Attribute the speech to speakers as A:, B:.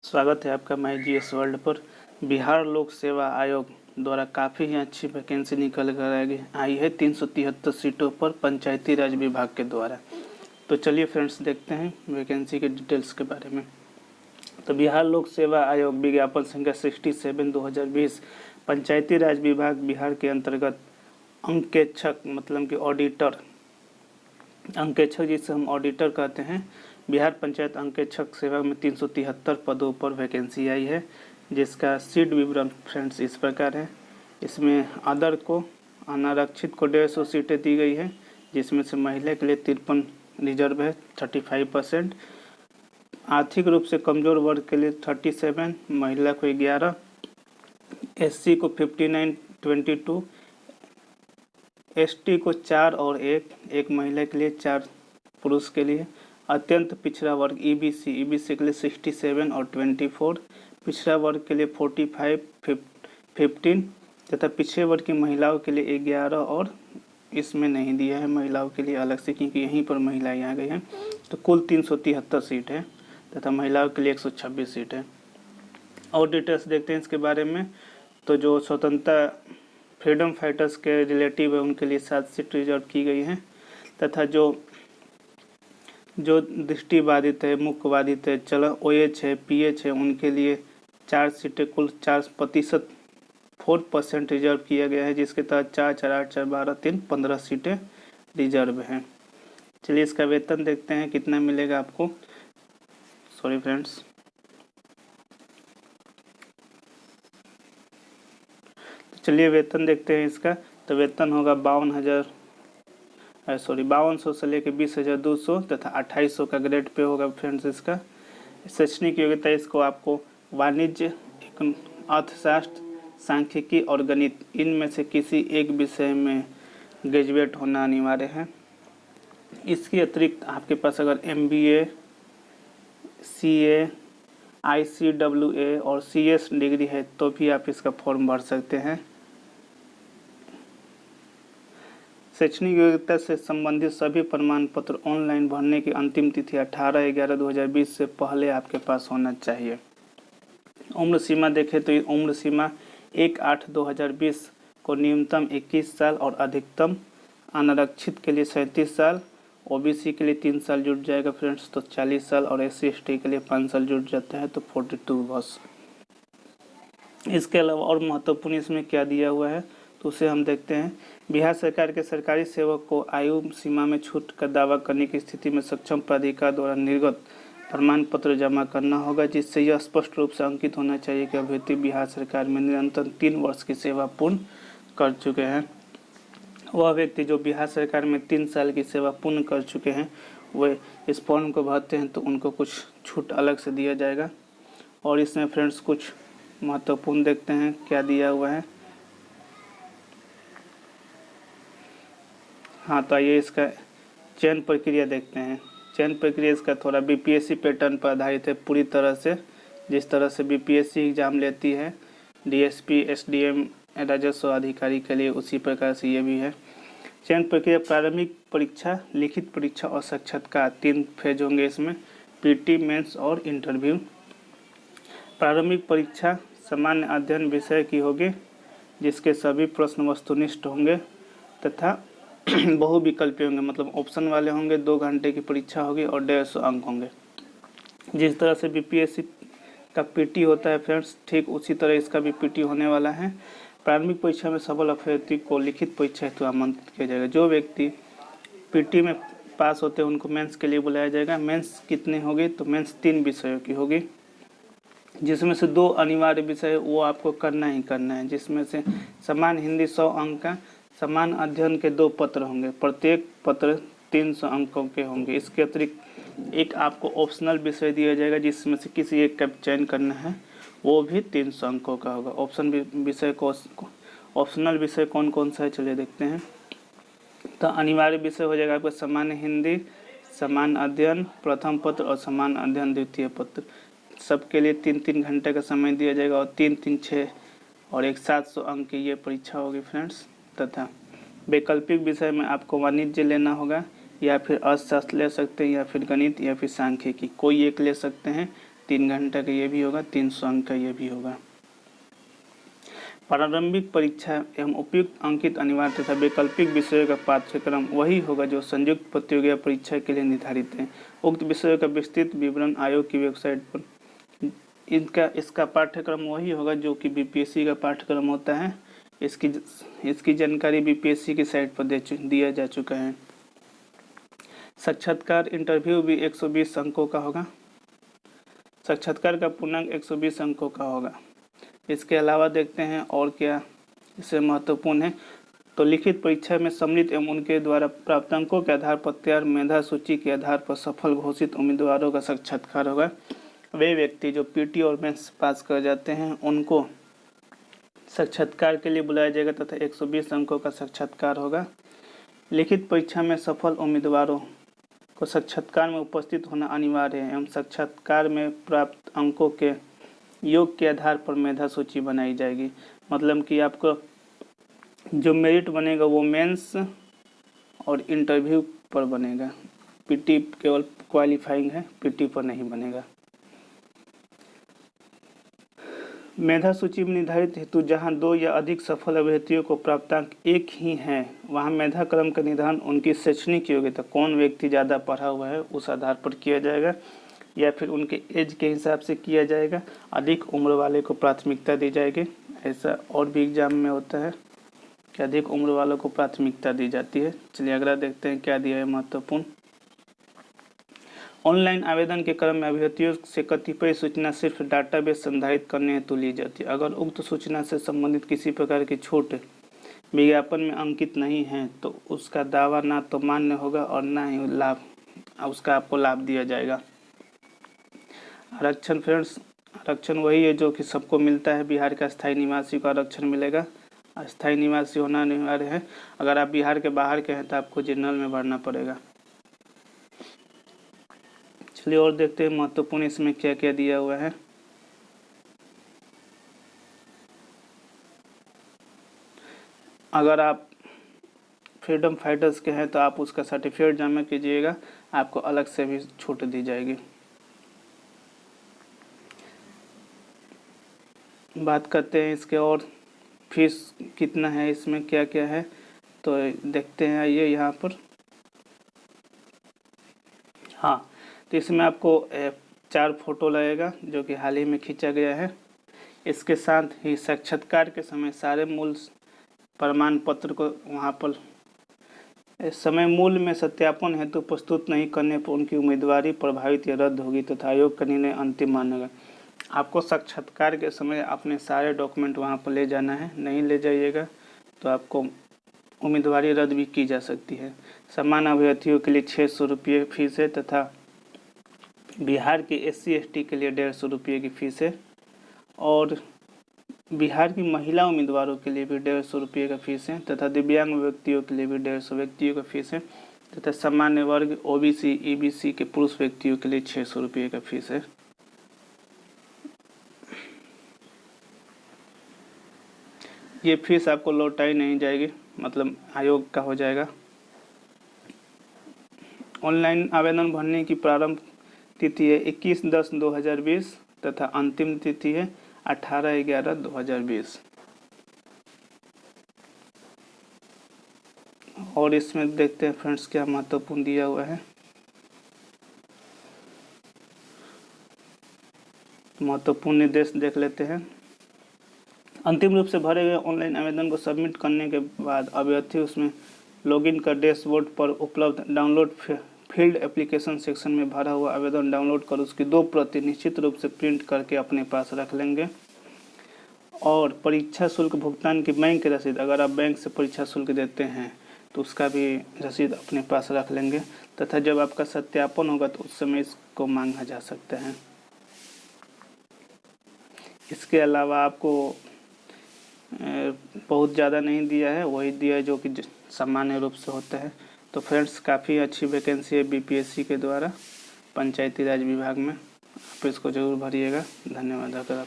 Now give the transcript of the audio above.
A: स्वागत है आपका माई जीएस वर्ल्ड पर। बिहार लोक सेवा आयोग द्वारा काफ़ी ही अच्छी वैकेंसी निकल कर आई है 373 सीटों पर पंचायती राज विभाग के द्वारा। तो चलिए फ्रेंड्स देखते हैं वैकेंसी के डिटेल्स के बारे में। तो बिहार लोक सेवा आयोग विज्ञापन संख्या 67/2020 पंचायती राज विभाग बिहार के अंतर्गत अंकेक्षक मतलब कि ऑडिटर, अंकेक्षक जिसे हम ऑडिटर कहते हैं, बिहार पंचायत अंकेक्षक सेवा में 373 पदों पर वैकेंसी आई है, जिसका सीट विवरण फ्रेंड्स इस प्रकार है। इसमें अदर को अनारक्षित को 150 सीटें दी गई है, जिसमें से महिला के लिए 53 रिजर्व है 35%, आर्थिक रूप से कमजोर वर्ग के लिए 37, महिला को 11, एससी को 59-22, एसटी को 4 और 1 महिला के लिए 4 पुरुष के लिए, अत्यंत पिछड़ा वर्ग ईबीसी के लिए 67 और 24, पिछड़ा वर्ग के लिए 45, 15 तथा पिछड़े वर्ग की महिलाओं के लिए 11 और इसमें नहीं दिया है महिलाओं के लिए अलग से, क्योंकि यहीं पर महिलाएं आ गई हैं। तो कुल 373 सीट है तथा महिलाओं के लिए 126 सीट है। और डिटेल्स देखते हैं इसके बारे में। तो जो स्वतंत्रता फ्रीडम फाइटर्स के रिलेटिव है उनके लिए 7 सीट रिजर्व की गई हैं, तथा जो दृष्टिबाधित है, मुख्यबाधित है, OH है, PH है, उनके लिए 4 सीटें कुल 4% रिजर्व किया गया है, जिसके तहत 4, 4, 8, 4, 12, 3, 15 सीटें रिजर्व हैं। चलिए इसका वेतन देखते हैं कितना मिलेगा आपको। सॉरी फ्रेंड्स, तो चलिए वेतन देखते हैं इसका। तो वेतन होगा 5200 से लेकर 20,200 तथा 2800 का ग्रेड पे होगा फ्रेंड्स इसका। शैक्षणिक योग्यता इसको आपको वाणिज्य, अर्थशास्त्र, सांख्यिकी और गणित इनमें से किसी एक विषय में ग्रेजुएट होना अनिवार्य है। इसके अतिरिक्त आपके पास अगर MBA, CA, ICWA और CS डिग्री है तो भी आप इसका फॉर्म भर सकते हैं। शैक्षणिक योग्यता से संबंधित सभी प्रमाण पत्र ऑनलाइन भरने की अंतिम तिथि 18/11/2020 से पहले आपके पास होना चाहिए। उम्र सीमा देखें तो उम्र सीमा 1/8/2020 को न्यूनतम 21 साल और अधिकतम अनारक्षित के लिए 37 साल, OBC के लिए 3 साल जुड़ जाएगा फ्रेंड्स तो 40 साल और SC/ST के लिए 5 साल जुड़ जाता है तो 42 वर्ष। इसके अलावा और महत्वपूर्ण इसमें क्या दिया हुआ है तो उसे हम देखते हैं। बिहार सरकार के सरकारी सेवक को आयु सीमा में छूट का दावा करने की स्थिति में सक्षम प्राधिकार द्वारा निर्गत प्रमाण पत्र जमा करना होगा, जिससे यह स्पष्ट रूप से अंकित होना चाहिए कि अभ्यर्थी बिहार सरकार में निरंतर 3 वर्ष की सेवा पूर्ण कर चुके हैं। वह व्यक्ति जो बिहार सरकार में 3 साल की सेवा पूर्ण कर चुके हैं वे इस फॉर्म को भरते हैं तो उनको कुछ छूट अलग से दिया जाएगा। और इसमें फ्रेंड्स कुछ महत्वपूर्ण देखते हैं क्या दिया हुआ है। हाँ, तो आइए इसका चयन प्रक्रिया देखते हैं। चयन प्रक्रिया इसका थोड़ा BPSC पैटर्न पर आधारित है पूरी तरह से, जिस तरह से BPSC एग्जाम लेती है DSP, SDM राजस्व अधिकारी के लिए, उसी प्रकार से ये भी है। चयन प्रक्रिया प्रारंभिक परीक्षा, लिखित परीक्षा और साक्षात्कार 3 फेज होंगे इसमें, PT, मेंस और इंटरव्यू। प्रारंभिक परीक्षा सामान्य अध्ययन विषय की होगी, जिसके सभी प्रश्न वस्तुनिष्ठ होंगे तथा बहुविकल्पी होंगे, मतलब ऑप्शन वाले होंगे। 2 घंटे की परीक्षा होगी और 150 अंक होंगे। जिस तरह से BPSC का PT होता है फ्रेंड्स, ठीक उसी तरह इसका भी PT होने वाला है। प्रारंभिक परीक्षा में सफल अभ्यर्थी को लिखित परीक्षा हेतु आमंत्रित किया जाएगा। जो व्यक्ति PT में पास होते हैं उनको मेंस के लिए बुलाया जाएगा। मेंस कितनी होगी तो मेंस 3 विषयों की होगी, जिसमें से 2 अनिवार्य विषय वो आपको करना ही करना है, जिसमें से समान हिंदी 100 अंक का, समान अध्ययन के 2 पत्र होंगे, प्रत्येक पत्र 300 अंकों के होंगे। इसके अतिरिक्त एक आपको ऑप्शनल विषय दिया जाएगा, जिसमें से किसी एक का चयन करना है, वो भी 300 अंकों का होगा। ऑप्शनल विषय कौन कौन सा है चलिए देखते हैं। तो अनिवार्य विषय हो जाएगा आपका सामान्य हिंदी, समान अध्ययन प्रथम पत्र और समान अध्ययन द्वितीय पत्र। सबके लिए 3-3 घंटे का समय दिया जाएगा और 3-3, 6 और 700 अंक की ये परीक्षा होगी फ्रेंड्स। तथा वैकल्पिक विषय में आपको वाणिज्य लेना होगा या फिर अर्थशास्त्र ले सकते हैं या फिर गणित या फिर सांख्यिकी, कोई एक ले सकते हैं। 3 घंटे का ये भी होगा, 300 अंक का ये भी होगा। प्रारंभिक परीक्षा एवं उपयुक्त अंकित अनिवार्य तथा वैकल्पिक विषयों का पाठ्यक्रम वही होगा जो संयुक्त प्रतियोगिता परीक्षा के लिए निर्धारित है। उक्त विषयों का विस्तृत विवरण आयोग की वेबसाइट पर इसका पाठ्यक्रम वही होगा जो कि बीपीएससी का पाठ्यक्रम होता है। इसकी जानकारी बीपीएससी की साइट पर दिया जा चुका है। साक्षात्कार इंटरव्यू भी 120 अंकों का होगा। साक्षात्कार का पूर्णांक 120 अंकों का होगा। इसके अलावा देखते हैं और क्या इससे महत्वपूर्ण है। तो लिखित परीक्षा में सम्मिलित एवं उनके द्वारा प्राप्त अंकों के आधार पर तैयार मेधा सूची के आधार पर सफल घोषित उम्मीदवारों का साक्षात्कार होगा। वे व्यक्ति जो पीटी और मेंस पास कर जाते हैं उनको साक्षात्कार के लिए बुलाया जाएगा तथा 120 अंकों का साक्षात्कार होगा। लिखित परीक्षा में सफल उम्मीदवारों को साक्षात्कार में उपस्थित होना अनिवार्य है एवं साक्षात्कार में प्राप्त अंकों के योग के आधार पर मेधा सूची बनाई जाएगी। मतलब कि आपको जो मेरिट बनेगा वो मेंस और इंटरव्यू पर बनेगा। पीटी केवल क्वालिफाइंग है, पीटी पर नहीं बनेगा। मेधा सूची में निर्धारित हेतु जहां 2 या अधिक सफल अभ्यर्थियों को प्राप्तांक एक ही है वहां मेधा क्रम का निर्धारण उनकी शैक्षणिक योग्यता, कौन व्यक्ति ज़्यादा पढ़ा हुआ है उस आधार पर किया जाएगा या फिर उनके एज के हिसाब से किया जाएगा। अधिक उम्र वाले को प्राथमिकता दी जाएगी। ऐसा और भी एग्जाम में होता है कि अधिक उम्र वालों को प्राथमिकता दी जाती है। चलिए अगला देखते हैं क्या दिया है महत्वपूर्ण। ऑनलाइन आवेदन के क्रम में अभ्यर्थियों से कतिपय सूचना सिर्फ डाटाबेस संधारित करने हेतु ली जाती है। अगर उक्त सूचना से संबंधित किसी प्रकार की छूट विज्ञापन में अंकित नहीं है तो उसका दावा ना तो मान्य होगा और ना ही उसका आपको लाभ दिया जाएगा। आरक्षण फ्रेंड्स, आरक्षण वही है जो कि सबको मिलता है। बिहार का स्थायी निवासी को आरक्षण मिलेगा। स्थायी निवासी होना अनिवार्य है। अगर आप बिहार के बाहर के हैं तो आपको जनरल में भरना पड़ेगा। चलिए और देखते हैं महत्वपूर्ण इसमें क्या क्या दिया हुआ है। अगर आप फ्रीडम फाइटर्स के हैं तो आप उसका सर्टिफिकेट जमा कीजिएगा, आपको अलग से भी छूट दी जाएगी। बात करते हैं इसके और फीस कितना है, इसमें क्या क्या है तो देखते हैं। आइए यहाँ पर, हाँ, तो इसमें आपको 4 फोटो लगेगा जो कि हाल ही में खींचा गया है। इसके साथ ही साक्षात्कार के समय सारे मूल प्रमाण पत्र को वहाँ पर समय मूल में सत्यापन हेतु प्रस्तुत नहीं करने पर उनकी उम्मीदवारी प्रभावित या रद्द होगी तथा आयोग का निर्णय अंतिम मानेगा। आपको साक्षात्कार के समय अपने सारे डॉक्यूमेंट वहाँ पर ले जाना है। नहीं ले जाइएगा तो आपको उम्मीदवारी रद्द भी की जा सकती है। समान अभ्यर्थियों के लिए 600 रुपये फीस है तथा बिहार के SC ST के लिए 150 रुपये की फ़ीस है और बिहार की महिला उम्मीदवारों के लिए भी 150 रुपये का फीस है तथा दिव्यांग व्यक्तियों के लिए भी 150 व्यक्तियों का फीस है तथा सामान्य वर्ग OBC EBC के पुरुष व्यक्तियों के लिए 600 रुपये का फीस है। ये फीस आपको लौटाई नहीं जाएगी, मतलब आयोग का हो जाएगा। ऑनलाइन आवेदन भरने की प्रारंभ तिथि है 21/10/2020 तथा अंतिम तिथि है 18/11/2020। और इसमें देखते हैं फ्रेंड्स क्या महत्वपूर्ण दिया हुआ है। महत्वपूर्ण निर्देश देख लेते हैं। अंतिम रूप से भरे गए ऑनलाइन आवेदन को सबमिट करने के बाद अभ्यर्थी उसमें लॉगिन कर डैशबोर्ड पर उपलब्ध डाउनलोड फील्ड एप्लीकेशन सेक्शन में भरा हुआ आवेदन डाउनलोड कर उसकी 2 प्रति निश्चित रूप से प्रिंट करके अपने पास रख लेंगे। और परीक्षा शुल्क भुगतान की बैंक रसीद, अगर आप बैंक से परीक्षा शुल्क देते हैं तो उसका भी रसीद अपने पास रख लेंगे तथा जब आपका सत्यापन होगा तो उस समय इसको मांगा जा सकता है। इसके अलावा आपको बहुत ज़्यादा नहीं दिया है, वही दिया है जो कि सामान्य रूप से होता है। तो फ्रेंड्स काफ़ी अच्छी वैकेंसी है बीपीएससी के द्वारा पंचायती राज विभाग में, आप इसको ज़रूर भरिएगा। धन्यवाद। अगर आप